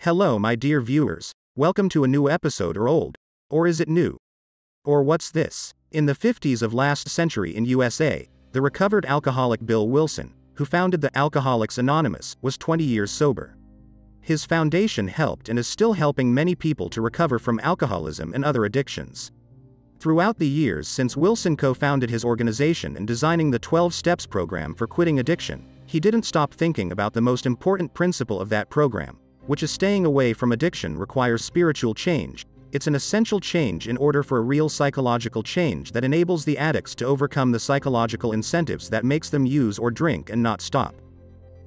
Hello, my dear viewers. Welcome to a new episode. Or old? Or is it new? Or what's this? In the 50s of last century in USA, the recovered alcoholic Bill Wilson, who founded the Alcoholics Anonymous, was 20 years sober. His foundation helped and is still helping many people to recover from alcoholism and other addictions. Throughout the years since Wilson co-founded his organization and designing the 12 Steps program for quitting addiction, he didn't stop thinking about the most important principle of that program, which is staying away from addiction requires spiritual change. It's an essential change in order for a real psychological change that enables the addicts to overcome the psychological incentives that makes them use or drink and not stop.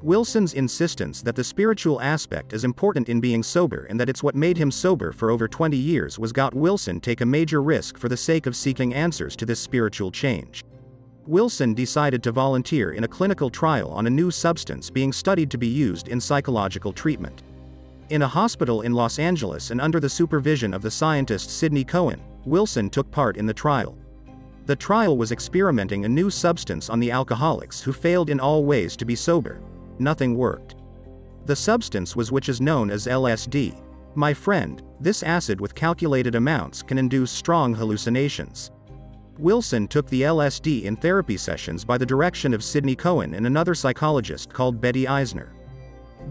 Wilson's insistence that the spiritual aspect is important in being sober and that it's what made him sober for over 20 years was got Wilson take a major risk for the sake of seeking answers to this spiritual change. Wilson decided to volunteer in a clinical trial on a new substance being studied to be used in psychological treatment. In a hospital in Los Angeles and under the supervision of the scientist Sidney Cohen, Wilson took part in the trial. The trial was experimenting a new substance on the alcoholics who failed in all ways to be sober. Nothing worked. The substance was which is known as LSD. My friend, this acid with calculated amounts can induce strong hallucinations. Wilson took the LSD in therapy sessions by the direction of Sidney Cohen and another psychologist called Betty Eisner.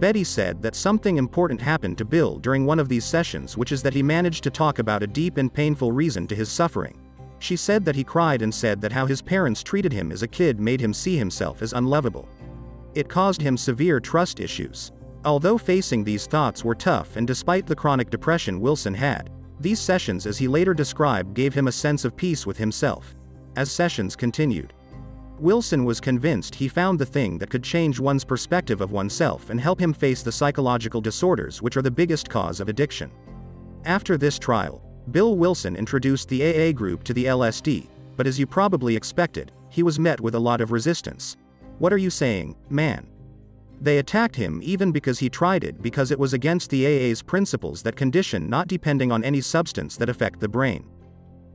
Betty said that something important happened to Bill during one of these sessions, which is that he managed to talk about a deep and painful reason to his suffering. She said that he cried and said that how his parents treated him as a kid made him see himself as unlovable. It caused him severe trust issues. Although facing these thoughts were tough and despite the chronic depression Wilson had, these sessions, as he later described, gave him a sense of peace with himself. As sessions continued, Wilson was convinced he found the thing that could change one's perspective of oneself and help him face the psychological disorders which are the biggest cause of addiction. After this trial, Bill Wilson introduced the AA group to the LSD, but as you probably expected, he was met with a lot of resistance. What are you saying, man? They attacked him even because he tried it because it was against the AA's principles that condition not depending on any substance that affect the brain.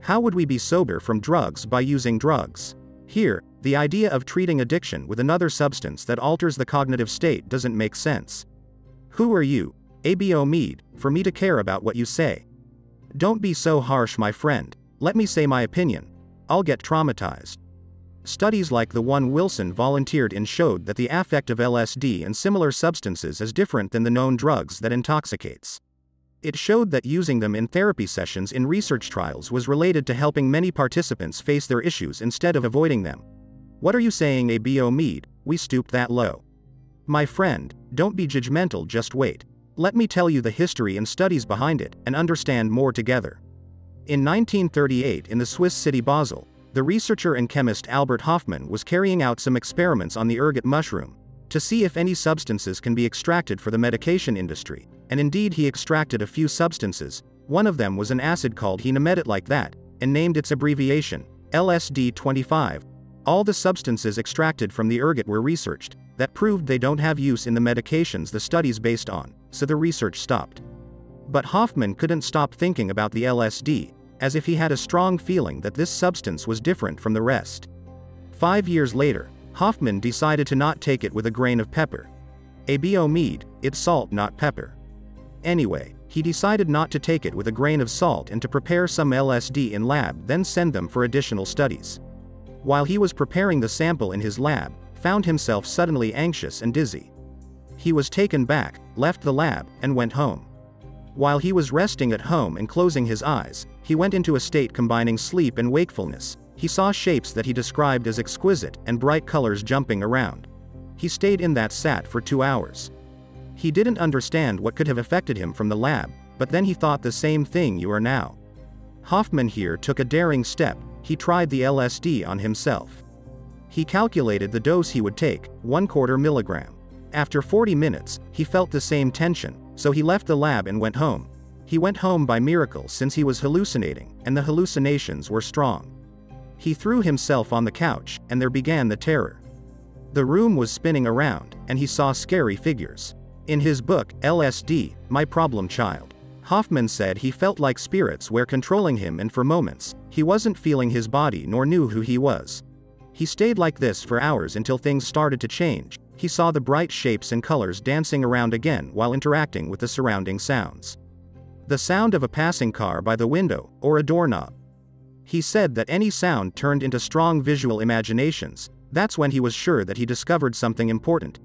How would we be sober from drugs by using drugs? Here, the idea of treating addiction with another substance that alters the cognitive state doesn't make sense. Who are you, Abo Mead, for me to care about what you say? Don't be so harsh, my friend. Let me say my opinion. I'll get traumatized. Studies like the one Wilson volunteered in showed that the affect of LSD and similar substances is different than the known drugs that intoxicates. It showed that using them in therapy sessions in research trials was related to helping many participants face their issues instead of avoiding them. What are you saying, Abo Mead? We stooped that low. My friend, don't be judgmental, just wait. Let me tell you the history and studies behind it, and understand more together. In 1938 in the Swiss city Basel, the researcher and chemist Albert Hofmann was carrying out some experiments on the ergot mushroom, to see if any substances can be extracted for the medication industry, and indeed he extracted a few substances. One of them was an acid called, he named it like that, and named its abbreviation, LSD-25. All the substances extracted from the ergot were researched, that proved they don't have use in the medications the studies based on, so the research stopped. But Hofmann couldn't stop thinking about the LSD, as if he had a strong feeling that this substance was different from the rest. 5 years later, Hofmann decided to not take it with a grain of pepper. Abo Mead, it's salt, not pepper. Anyway, he decided not to take it with a grain of salt and to prepare some LSD in lab, then send them for additional studies. While he was preparing the sample in his lab, found himself suddenly anxious and dizzy. He was taken back, left the lab, and went home. While he was resting at home and closing his eyes, he went into a state combining sleep and wakefulness. He saw shapes that he described as exquisite and bright colors jumping around. He stayed in that sat for 2 hours. He didn't understand what could have affected him from the lab, but then he thought the same thing you are now. Hofmann here took a daring step. He tried the LSD on himself. He calculated the dose he would take, 1/4 milligram. After 40 minutes, he felt the same tension, so he left the lab and went home. He went home by miracle since he was hallucinating, and the hallucinations were strong. He threw himself on the couch, and there began the terror. The room was spinning around, and he saw scary figures. In his book, LSD, My Problem Child, Hofmann said he felt like spirits were controlling him, and for moments, he wasn't feeling his body nor knew who he was. He stayed like this for hours until things started to change. he saw the bright shapes and colors dancing around again while interacting with the surrounding sounds. The sound of a passing car by the window, or a doorknob. He said that any sound turned into strong visual imaginations. That's when he was sure that he discovered something important.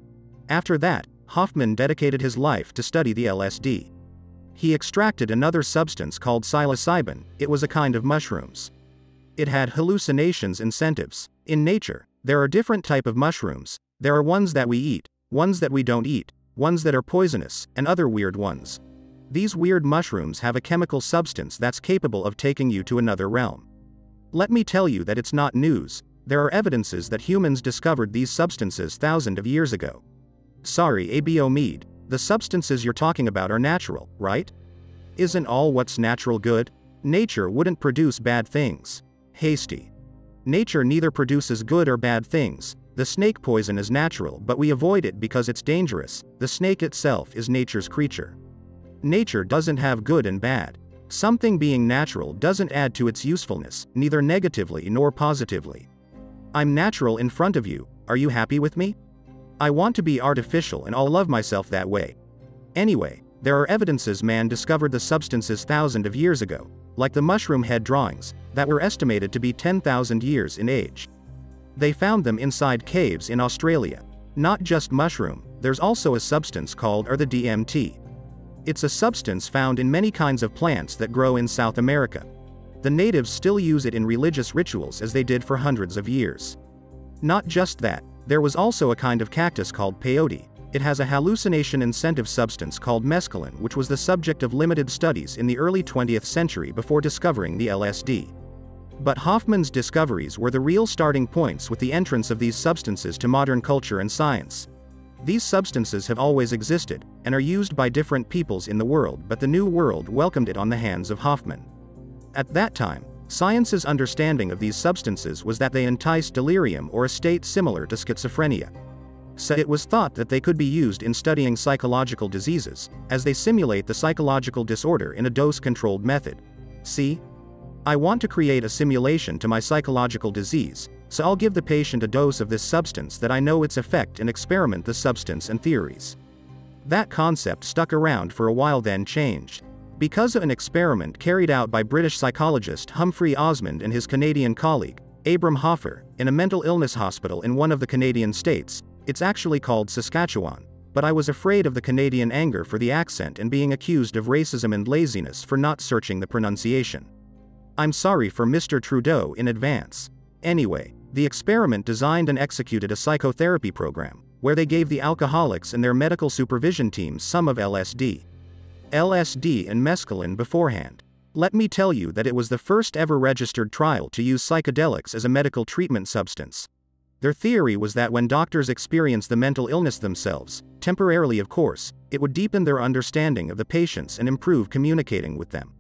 After that, Hoffman dedicated his life to study the LSD. He extracted another substance called psilocybin. It was a kind of mushrooms. It had hallucinations incentives. In nature, there are different types of mushrooms. There are ones that we eat, ones that we don't eat, ones that are poisonous, and other weird ones. These weird mushrooms have a chemical substance that's capable of taking you to another realm. Let me tell you that it's not news. There are evidences that humans discovered these substances thousands of years ago. Sorry, Abo Mead, the substances you're talking about are natural, right? Isn't all what's natural good? Nature wouldn't produce bad things. Hasty. Nature neither produces good or bad things. The snake poison is natural, but we avoid it because it's dangerous. The snake itself is nature's creature. Nature doesn't have good and bad. Something being natural doesn't add to its usefulness, neither negatively nor positively. I'm natural in front of you. Are you happy with me? I want to be artificial and I'll love myself that way. Anyway, there are evidences man discovered the substances thousands of years ago, like the mushroom head drawings, that were estimated to be 10,000 years in age. They found them inside caves in Australia. Not just mushroom, there's also a substance called the DMT. It's a substance found in many kinds of plants that grow in South America. The natives still use it in religious rituals as they did for hundreds of years. Not just that, there was also a kind of cactus called peyote. It has a hallucination incentive substance called mescaline, which was the subject of limited studies in the early 20th century before discovering the LSD. But Hoffman's discoveries were the real starting points with the entrance of these substances to modern culture and science. These substances have always existed, and are used by different peoples in the world, but the New World welcomed it on the hands of Hoffman. At that time, science's understanding of these substances was that they enticed delirium or a state similar to schizophrenia. So it was thought that they could be used in studying psychological diseases, as they simulate the psychological disorder in a dose-controlled method. See? I want to create a simulation to my psychological disease, so I'll give the patient a dose of this substance that I know its effect and experiment the substance and theories. That concept stuck around for a while, then changed. Because of an experiment carried out by British psychologist Humphrey Osmond and his Canadian colleague, Abram Hoffer, in a mental illness hospital in one of the Canadian states. It's actually called Saskatchewan, but I was afraid of the Canadian anger for the accent and being accused of racism and laziness for not searching the pronunciation. I'm sorry for Mr. Trudeau in advance. Anyway, the experiment designed and executed a psychotherapy program, where they gave the alcoholics and their medical supervision teams some of LSD and mescaline beforehand. Let me tell you that it was the first ever registered trial to use psychedelics as a medical treatment substance. Their theory was that when doctors experienced the mental illness themselves, temporarily of course, it would deepen their understanding of the patients and improve communicating with them.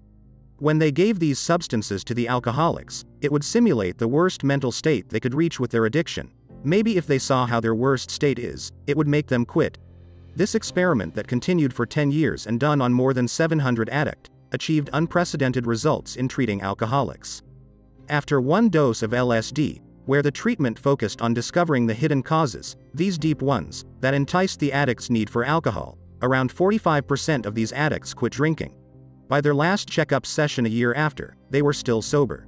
When they gave these substances to the alcoholics, it would simulate the worst mental state they could reach with their addiction. Maybe if they saw how their worst state is, it would make them quit. This experiment that continued for 10 years and done on more than 700 addicts, achieved unprecedented results in treating alcoholics. After one dose of LSD, where the treatment focused on discovering the hidden causes, these deep ones, that enticed the addict's need for alcohol, around 45% of these addicts quit drinking. By their last checkup session a year after, they were still sober.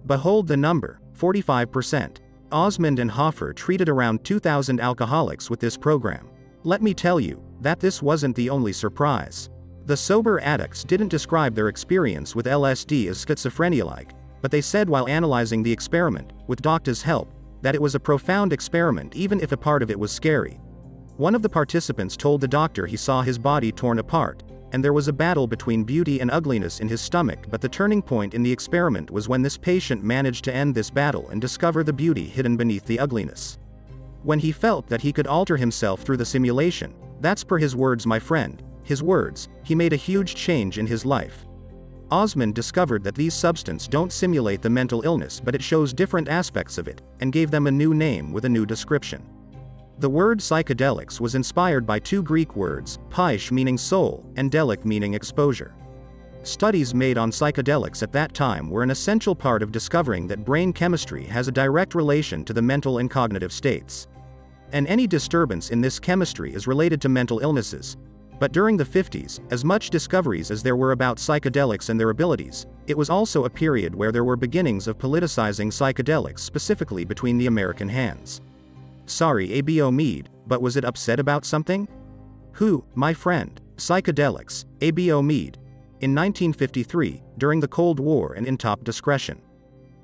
Behold the number, 45%. Osmond and Hoffer treated around 2,000 alcoholics with this program. Let me tell you, that this wasn't the only surprise. The sober addicts didn't describe their experience with LSD as schizophrenia-like, but they said while analyzing the experiment, with doctors' help, that it was a profound experiment even if a part of it was scary. One of the participants told the doctor he saw his body torn apart, and there was a battle between beauty and ugliness in his stomach, but the turning point in the experiment was when this patient managed to end this battle and discover the beauty hidden beneath the ugliness. When he felt that he could alter himself through the simulation, that's per his words, my friend, his words, he made a huge change in his life. Osmond discovered that these substances don't simulate the mental illness, but it shows different aspects of it, and gave them a new name with a new description. The word psychedelics was inspired by two Greek words, psyche meaning soul, and delic meaning exposure. Studies made on psychedelics at that time were an essential part of discovering that brain chemistry has a direct relation to the mental and cognitive states. And any disturbance in this chemistry is related to mental illnesses. But during the 50s, as much discoveries as there were about psychedelics and their abilities, it was also a period where there were beginnings of politicizing psychedelics, specifically between the American hands. Sorry, ABO Mead, but was it upset about something? Who, my friend? Psychedelics, ABO Mead. In 1953, during the Cold War and in top discretion.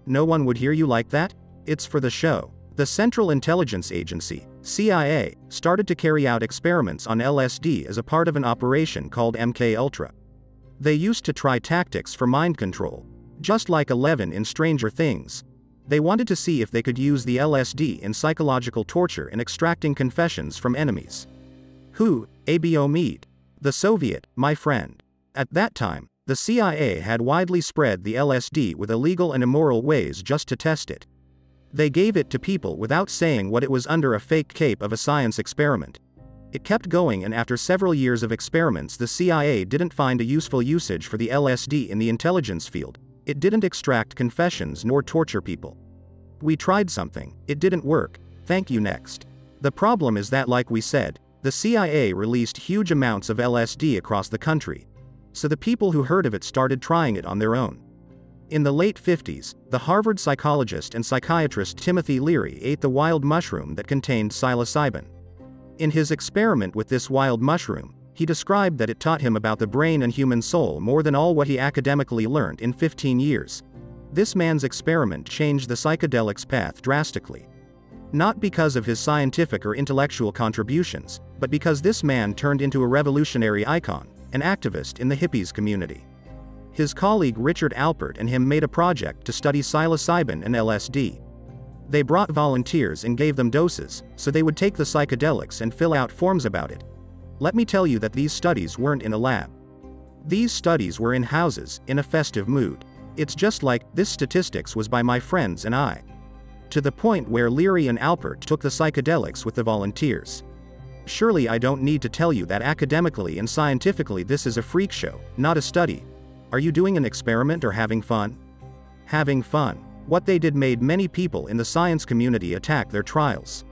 No one would hear you like that? It's for the show. The Central Intelligence Agency, CIA, started to carry out experiments on LSD as a part of an operation called MK Ultra. They used to try tactics for mind control. Just like Eleven in Stranger Things. They wanted to see if they could use the LSD in psychological torture and extracting confessions from enemies. Who? ABO Mead. The Soviet, my friend. At that time, the CIA had widely spread the LSD with illegal and immoral ways just to test it. They gave it to people without saying what it was under a fake cape of a science experiment. It kept going, and after several years of experiments, the CIA didn't find a useful usage for the LSD in the intelligence field. It didn't extract confessions nor torture people. We tried something, it didn't work, thank you next. The problem is that, like we said, the CIA released huge amounts of LSD across the country. So the people who heard of it started trying it on their own. In the late 50s, the Harvard psychologist and psychiatrist Timothy Leary ate the wild mushroom that contained psilocybin. In his experiment with this wild mushroom, he described that it taught him about the brain and human soul more than all what he academically learned in 15 years. This man's experiment changed the psychedelics path drastically. Not because of his scientific or intellectual contributions, but because this man turned into a revolutionary icon, an activist in the hippies community. His colleague Richard Alpert and him made a project to study psilocybin and LSD. They brought volunteers and gave them doses, so they would take the psychedelics and fill out forms about it. Let me tell you that these studies weren't in a lab. These studies were in houses, in a festive mood. It's just like, this statistics was by my friends and I. To the point where Leary and Alpert took the psychedelics with the volunteers. Surely I don't need to tell you that academically and scientifically this is a freak show, not a study. Are you doing an experiment or having fun? Having fun. What they did made many people in the science community attack their trials.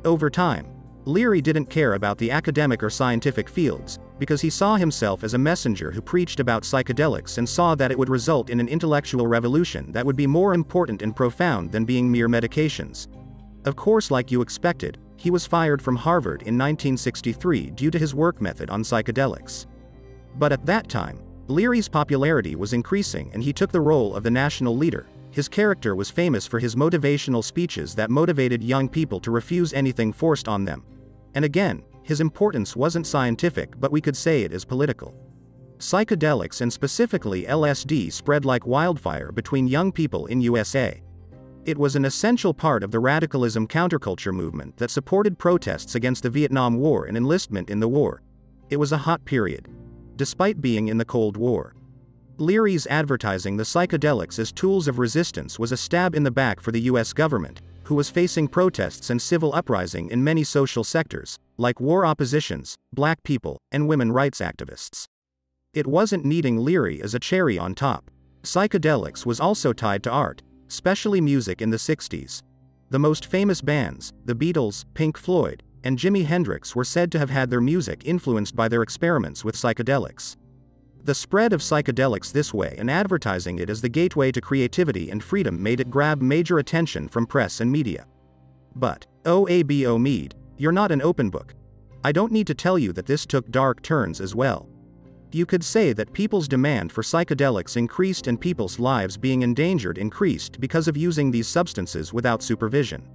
Over time, Leary didn't care about the academic or scientific fields, because he saw himself as a messenger who preached about psychedelics and saw that it would result in an intellectual revolution that would be more important and profound than being mere medications. Of course, like you expected, he was fired from Harvard in 1963 due to his work method on psychedelics. But at that time, Leary's popularity was increasing and he took the role of the national leader. His character was famous for his motivational speeches that motivated young people to refuse anything forced on them. And again, his importance wasn't scientific, but we could say it is political. Psychedelics, and specifically LSD, spread like wildfire between young people in USA. It was an essential part of the radicalism counterculture movement that supported protests against the Vietnam War and enlistment in the war. It was a hot period. Despite being in the Cold War. Leary's advertising the psychedelics as tools of resistance was a stab in the back for the US government, who was facing protests and civil uprising in many social sectors, like war oppositions, black people, and women rights activists. It wasn't needing Leary as a cherry on top. Psychedelics was also tied to art, especially music in the 60s. The most famous bands, the Beatles, Pink Floyd, and Jimi Hendrix, were said to have had their music influenced by their experiments with psychedelics. The spread of psychedelics this way and advertising it as the gateway to creativity and freedom made it grab major attention from press and media. But, ABO Mead, you're not an open book. I don't need to tell you that this took dark turns as well. You could say that people's demand for psychedelics increased and people's lives being endangered increased because of using these substances without supervision.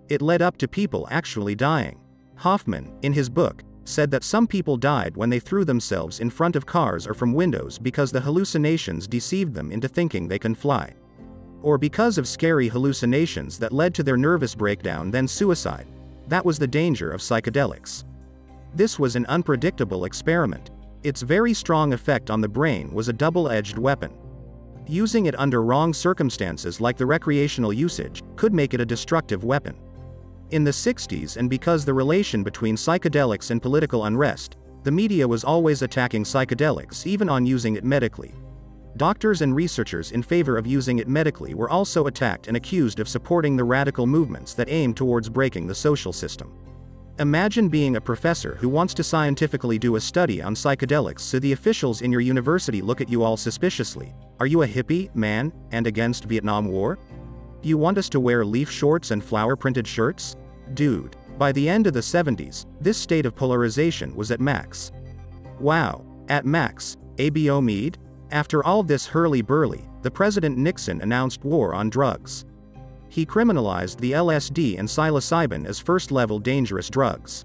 It led up to people actually dying. Hoffman, in his book, said that some people died when they threw themselves in front of cars or from windows because the hallucinations deceived them into thinking they can fly. Or because of scary hallucinations that led to their nervous breakdown, then suicide. That was the danger of psychedelics. This was an unpredictable experiment. Its very strong effect on the brain was a double-edged weapon. Using it under wrong circumstances, like the recreational usage, could make it a destructive weapon. In the 60s, and because the relation between psychedelics and political unrest, the media was always attacking psychedelics, even on using it medically. Doctors and researchers in favor of using it medically were also attacked and accused of supporting the radical movements that aim towards breaking the social system. Imagine being a professor who wants to scientifically do a study on psychedelics, so the officials in your university look at you all suspiciously. Are you a hippie, man, and against Vietnam War? You want us to wear leaf shorts and flower-printed shirts? Dude. By the end of the 70s, this state of polarization was at max. Wow. At max. ABO Mead? After all this hurly-burly, the President Nixon announced war on drugs. He criminalized the LSD and psilocybin as first-level dangerous drugs.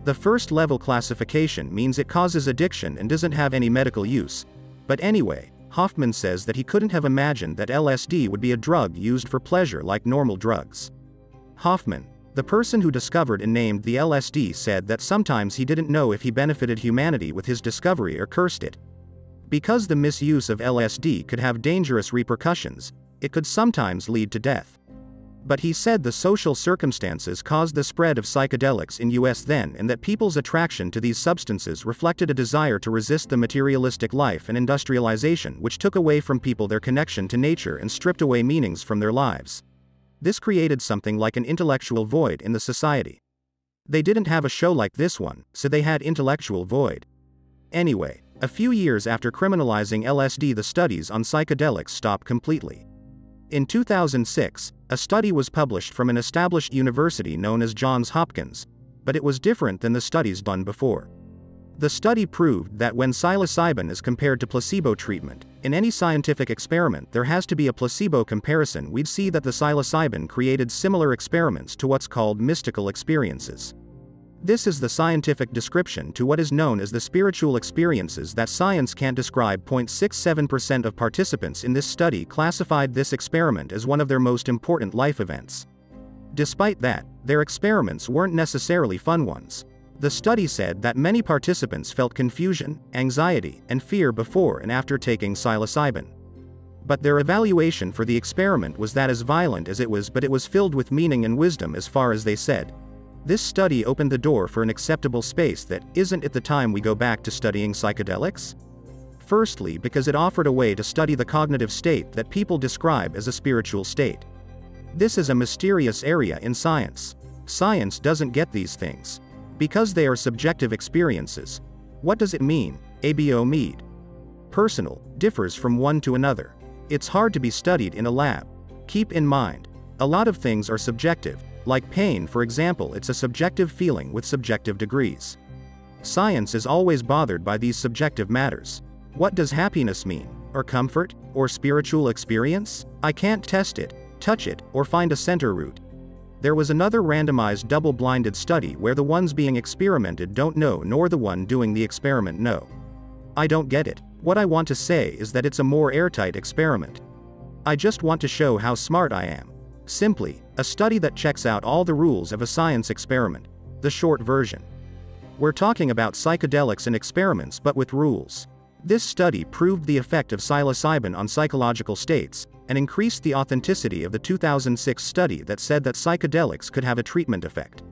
The first-level classification means it causes addiction and doesn't have any medical use. But anyway, Hoffman says that he couldn't have imagined that LSD would be a drug used for pleasure like normal drugs. Hoffman, the person who discovered and named the LSD, said that sometimes he didn't know if he benefited humanity with his discovery or cursed it. Because the misuse of LSD could have dangerous repercussions, it could sometimes lead to death. But he said the social circumstances caused the spread of psychedelics in US then, and that people's attraction to these substances reflected a desire to resist the materialistic life and industrialization which took away from people their connection to nature and stripped away meanings from their lives. This created something like an intellectual void in the society. They didn't have a show like this one, so they had intellectual void. Anyway, a few years after criminalizing LSD, the studies on psychedelics stopped completely. In 2006, a study was published from an established university known as Johns Hopkins, but it was different than the studies done before. The study proved that when psilocybin is compared to placebo treatment, in any scientific experiment there has to be a placebo comparison. We'd see that the psilocybin created similar experiments to what's called mystical experiences. This is the scientific description to what is known as the spiritual experiences that science can't describe. 0.67% of participants in this study classified this experiment as one of their most important life events. Despite that, their experiments weren't necessarily fun ones. The study said that many participants felt confusion, anxiety, and fear before and after taking psilocybin. But their evaluation for the experiment was that as violent as it was, but it was filled with meaning and wisdom, as far as they said. This study opened the door for an acceptable space that isn't it the time we go back to studying psychedelics? Firstly, because it offered a way to study the cognitive state that people describe as a spiritual state. This is a mysterious area in science. Science doesn't get these things. Because they are subjective experiences. What does it mean? ABO Mead. Personal, differs from one to another. It's hard to be studied in a lab. Keep in mind, a lot of things are subjective. Like pain, for example, it's a subjective feeling with subjective degrees. Science is always bothered by these subjective matters. What does happiness mean? Or comfort? Or spiritual experience? I can't test it, touch it, or find a center root. There was another randomized double-blinded study where the ones being experimented don't know nor the one doing the experiment know. I don't get it. What I want to say is that it's a more airtight experiment. I just want to show how smart I am. Simply, a study that checks out all the rules of a science experiment. The short version. We're talking about psychedelics and experiments but with rules. This study proved the effect of psilocybin on psychological states, and increased the authenticity of the 2006 study that said that psychedelics could have a treatment effect.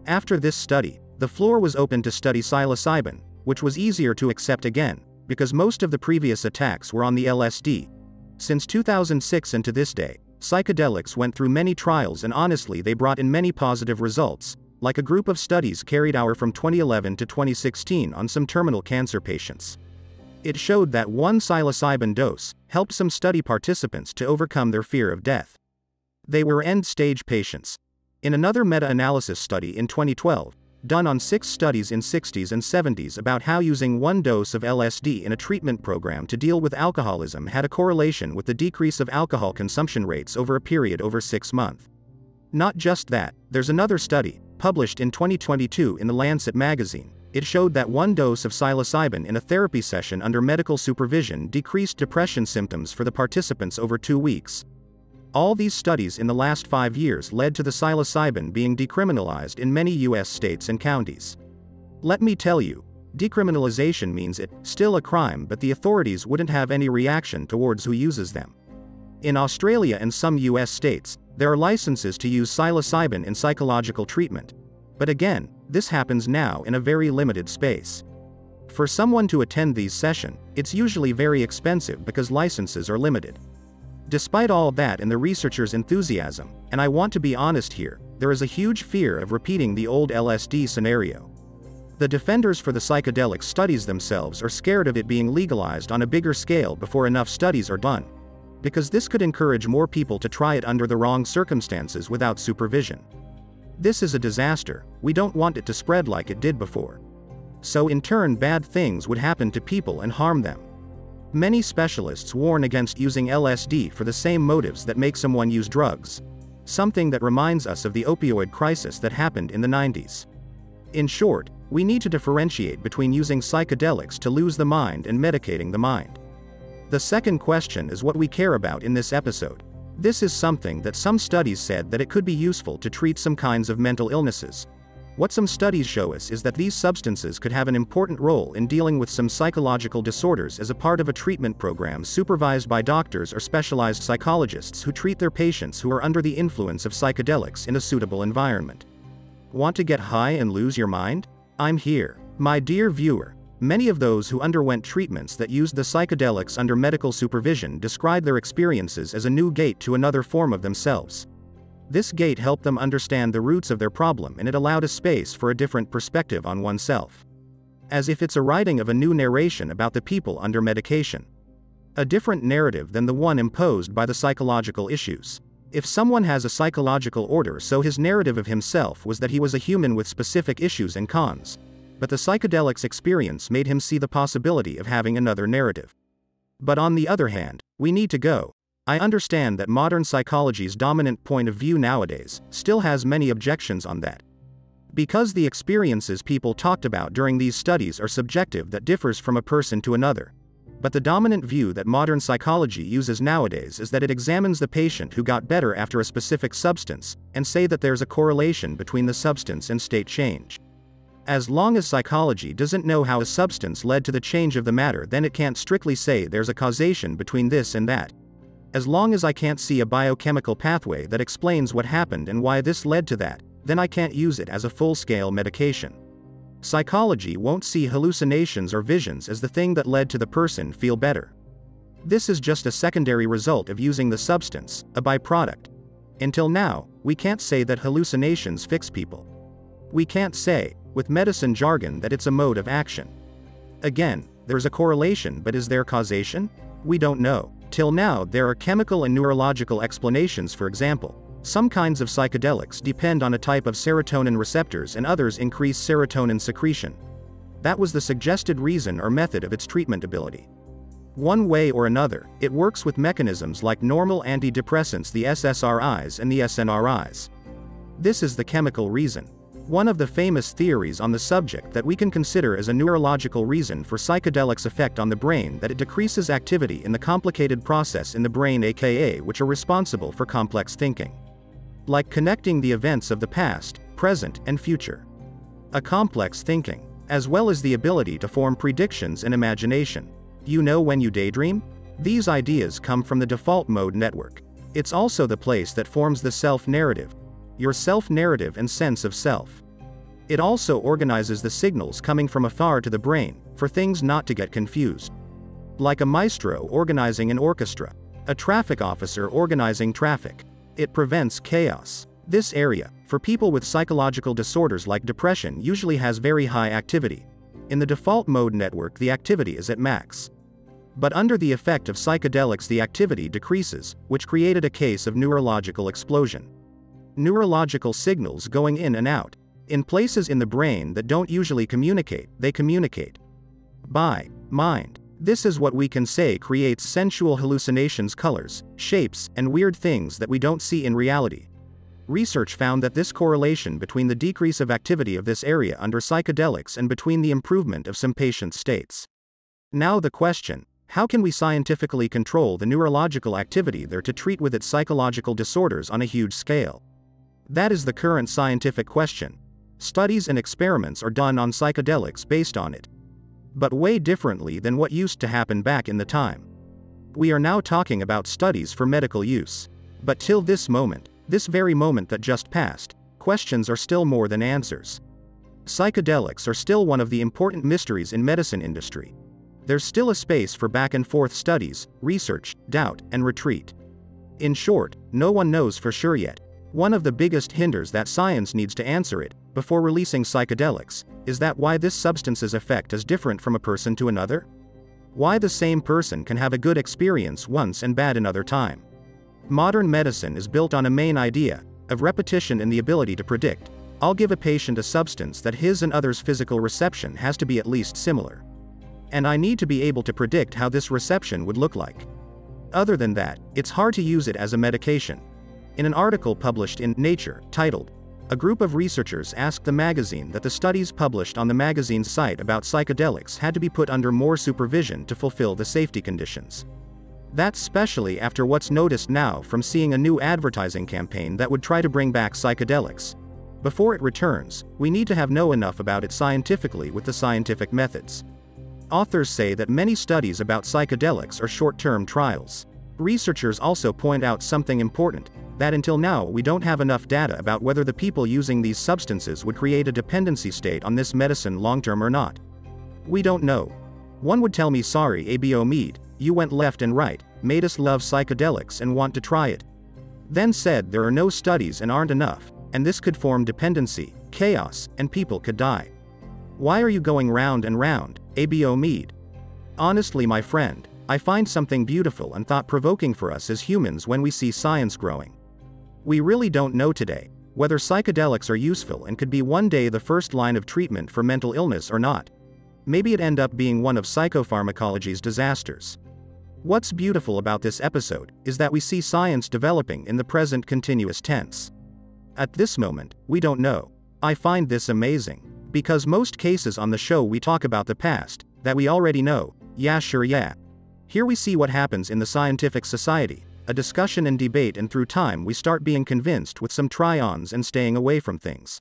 After this study, the floor was open to study psilocybin, which was easier to accept again, because most of the previous attacks were on the LSD. Since 2006 and to this day, psychedelics went through many trials, and honestly they brought in many positive results, like a group of studies carried out from 2011 to 2016 on some terminal cancer patients. It showed that one psilocybin dose helped some study participants to overcome their fear of death. They were end-stage patients. In another meta-analysis study in 2012, done on 6 studies in 60s and 70s about how using one dose of LSD in a treatment program to deal with alcoholism had a correlation with the decrease of alcohol consumption rates over a period over 6 months. Not just that, there's another study, published in 2022 in The Lancet magazine. It showed that one dose of psilocybin in a therapy session under medical supervision decreased depression symptoms for the participants over 2 weeks. All these studies in the last 5 years led to the psilocybin being decriminalized in many US states and counties. Let me tell you, decriminalization means it's still a crime, but the authorities wouldn't have any reaction towards who uses them. In Australia and some US states, there are licenses to use psilocybin in psychological treatment. But again, this happens now in a very limited space. For someone to attend these sessions, it's usually very expensive because licenses are limited. Despite all that and the researchers' enthusiasm, and I want to be honest here, there is a huge fear of repeating the old LSD scenario. The defenders for the psychedelic studies themselves are scared of it being legalized on a bigger scale before enough studies are done, because this could encourage more people to try it under the wrong circumstances without supervision. This is a disaster. We don't want it to spread like it did before. So in turn, bad things would happen to people and harm them. Many specialists warn against using LSD for the same motives that make someone use drugs, something that reminds us of the opioid crisis that happened in the 90s. In short, we need to differentiate between using psychedelics to lose the mind and medicating the mind. The second question is what we care about in this episode. This is something that some studies said that it could be useful to treat some kinds of mental illnesses. What some studies show us is that these substances could have an important role in dealing with some psychological disorders as a part of a treatment program supervised by doctors or specialized psychologists who treat their patients who are under the influence of psychedelics in a suitable environment. Want to get high and lose your mind? I'm here. My dear viewer, many of those who underwent treatments that used the psychedelics under medical supervision describe their experiences as a new gate to another form of themselves. This gate helped them understand the roots of their problem, and it allowed a space for a different perspective on oneself. As if it's a writing of a new narration about the people under medication. A different narrative than the one imposed by the psychological issues. If someone has a psychological order, so his narrative of himself was that he was a human with specific issues and cons. But the psychedelics experience made him see the possibility of having another narrative. But on the other hand, we need to go. I understand that modern psychology's dominant point of view nowadays still has many objections on that. Because the experiences people talked about during these studies are subjective, that differs from a person to another. But the dominant view that modern psychology uses nowadays is that it examines the patient who got better after a specific substance, and say that there's a correlation between the substance and state change. As long as psychology doesn't know how a substance led to the change of the matter, then it can't strictly say there's a causation between this and that. As long as I can't see a biochemical pathway that explains what happened and why this led to that, then I can't use it as a full-scale medication. Psychology won't see hallucinations or visions as the thing that led to the person feel better. This is just a secondary result of using the substance, a byproduct. Until now, we can't say that hallucinations fix people. We can't say, with medicine jargon, that it's a mode of action. Again, there's a correlation, but is there causation? We don't know. Till now, there are chemical and neurological explanations. For example, some kinds of psychedelics depend on a type of serotonin receptors and others increase serotonin secretion. That was the suggested reason or method of its treatment ability. One way or another, it works with mechanisms like normal antidepressants, the SSRIs and the SNRIs. This is the chemical reason. One of the famous theories on the subject that we can consider as a neurological reason for psychedelics' effect on the brain, that it decreases activity in the complicated process in the brain, aka which are responsible for complex thinking. Like connecting the events of the past, present, and future. A complex thinking, as well as the ability to form predictions and imagination. You know when you daydream? These ideas come from the default mode network. It's also the place that forms the self-narrative. Your self-narrative and sense of self. It also organizes the signals coming from afar to the brain, for things not to get confused. Like a maestro organizing an orchestra. A traffic officer organizing traffic. It prevents chaos. This area, for people with psychological disorders like depression, usually has very high activity. In the default mode network, the activity is at max. But under the effect of psychedelics, the activity decreases, which created a case of neurological explosion. Neurological signals going in and out. In places in the brain that don't usually communicate, they communicate. By mind. This is what we can say creates sensual hallucinations, colors, shapes, and weird things that we don't see in reality. Research found that this correlation between the decrease of activity of this area under psychedelics and between the improvement of some patients' states. Now the question, how can we scientifically control the neurological activity there to treat with it psychological disorders on a huge scale? That is the current scientific question. Studies and experiments are done on psychedelics based on it. But way differently than what used to happen back in the time. We are now talking about studies for medical use. But till this moment, this very moment that just passed, questions are still more than answers. psychedelics are still one of the important mysteries in medicine industry. There's still a space for back-and-forth studies, research, doubt, and retreat. In short, no one knows for sure yet. One of the biggest hinders that science needs to answer it, before releasing psychedelics, is that why this substance's effect is different from a person to another? Why the same person can have a good experience once and bad another time. Modern medicine is built on a main idea, of repetition and the ability to predict. I'll give a patient a substance that his and others' physical reception has to be at least similar. And I need to be able to predict how this reception would look like. Other than that, it's hard to use it as a medication. In an article published in Nature, titled, "A group of researchers asked the magazine that the studies published on the magazine's site about psychedelics had to be put under more supervision to fulfill the safety conditions. That's especially after what's noticed now from seeing a new advertising campaign that would try to bring back psychedelics. Before it returns, we need to know enough about it scientifically with the scientific methods." Authors say that many studies about psychedelics are short-term trials. Researchers also point out something important, that until now we don't have enough data about whether the people using these substances would create a dependency state on this medicine long-term or not. We don't know. One would tell me, sorry Abo Mead, you went left and right, made us love psychedelics and want to try it. Then said there are no studies and aren't enough, and this could form dependency, chaos, and people could die. Why are you going round and round, Abo Mead? Honestly, my friend, I find something beautiful and thought-provoking for us as humans when we see science growing. We really don't know today whether psychedelics are useful and could be one day the first line of treatment for mental illness or not. Maybe it end up being one of psychopharmacology's disasters. What's beautiful about this episode is that we see science developing in the present continuous tense. At this moment, we don't know. I find this amazing. Because most cases on the show we talk about the past, that we already know, yeah sure yeah. Here we see what happens in the scientific society, a discussion and debate, and through time we start being convinced with some try-ons and staying away from things.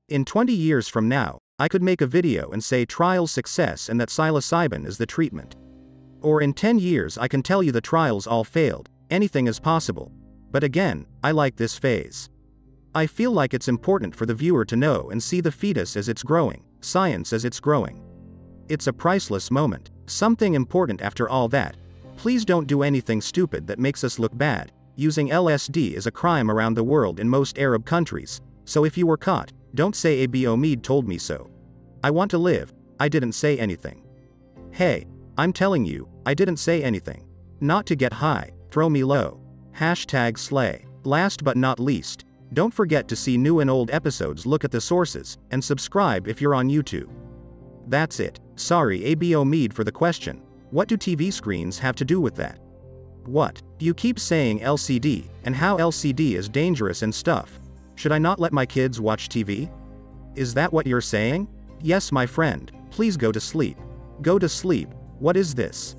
In 20 years from now, I could make a video and say trial success and that psilocybin is the treatment. Or in 10 years I can tell you the trials all failed, anything is possible. But again, I like this phase. I feel like it's important for the viewer to know and see the fetus as it's growing, science as it's growing. It's a priceless moment, something important after all that. Please don't do anything stupid that makes us look bad. Using LSD is a crime around the world in most Arab countries, so if you were caught, don't say Abo Mead told me so. I want to live, I didn't say anything. Hey, I'm telling you, I didn't say anything. Not to get high, throw me low. #slay. Last but not least, don't forget to see new and old episodes, look at the sources, and subscribe if you're on YouTube. That's it. Sorry Abo Mead for the question. What do TV screens have to do with that? What? You keep saying LCD, and how LCD is dangerous and stuff. Should I not let my kids watch TV? Is that what you're saying? Yes my friend, please go to sleep. Go to sleep. What is this?